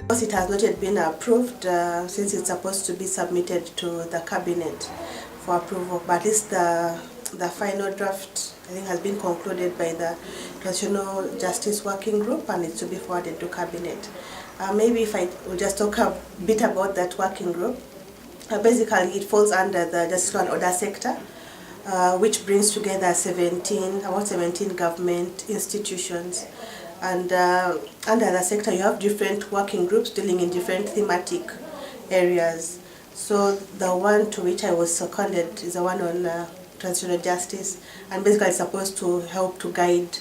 Because it has not yet been approved, since it's supposed to be submitted to the cabinet for approval, but at least the final draft, I think, has been concluded by the Transitional Justice Working Group, and it's to be forwarded to cabinet. Maybe if I will just talk a bit about that working group. Basically, it falls under the Justice and Order sector, which brings together about 17 government institutions. And under the sector, you have different working groups dealing in different thematic areas. So the one to which I was seconded is the one on transitional justice, and basically it's supposed to help to guide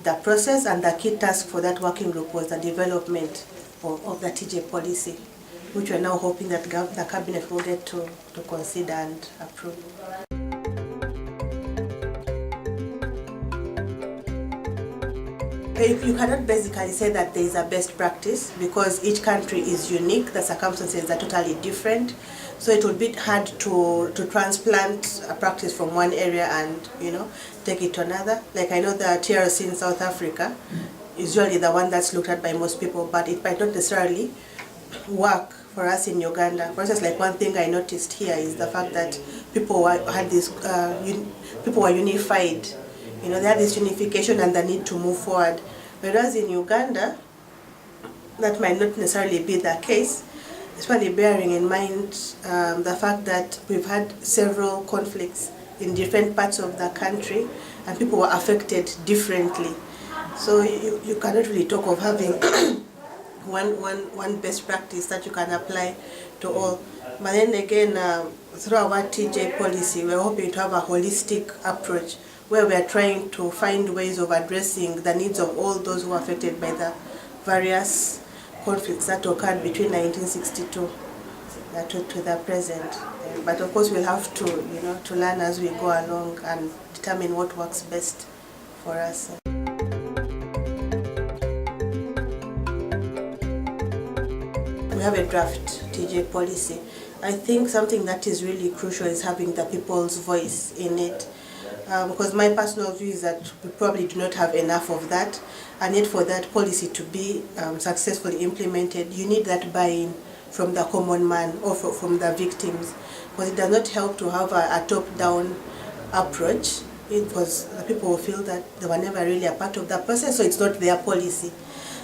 the process, and the key task for that working group was the development of the TJ policy, which we're now hoping that the cabinet will get to consider and approve. You cannot basically say that there is a best practice, because each country is unique, the circumstances are totally different. So it would be hard to transplant a practice from one area and take it to another. Like, I know the TRC in South Africa is usually the one that's looked at by most people, but it might not necessarily work for us in Uganda. For instance, like, one thing I noticed here is the fact that people were unified. They had this unification and the need to move forward. Whereas in Uganda, that might not necessarily be the case, especially bearing in mind the fact that we've had several conflicts in different parts of the country, and people were affected differently. So you cannot really talk of having one best practice that you can apply to all. But then again, through our TJ policy, we're hoping to have a holistic approach, where we are trying to find ways of addressing the needs of all those who are affected by the various conflicts that occurred between 1962 to the present. But of course, we'll have to learn as we go along and determine what works best for us. We have a draft TJ policy. I think something that is really crucial is having the people's voice in it. Because my personal view is that we probably do not have enough of that, and yet for that policy to be successfully implemented, you need that buy-in from the common man or from the victims, because it does not help to have a top-down approach, because the people will feel that they were never really a part of the process, so it's not their policy.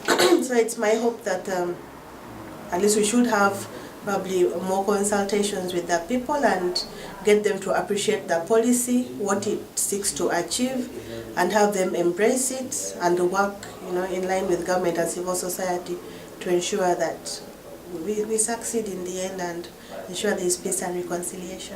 So it's my hope that at least we should have probably more consultations with the people and get them to appreciate the policy, what it seeks to achieve, and have them embrace it and work in line with government and civil society to ensure that we succeed in the end and ensure there is peace and reconciliation.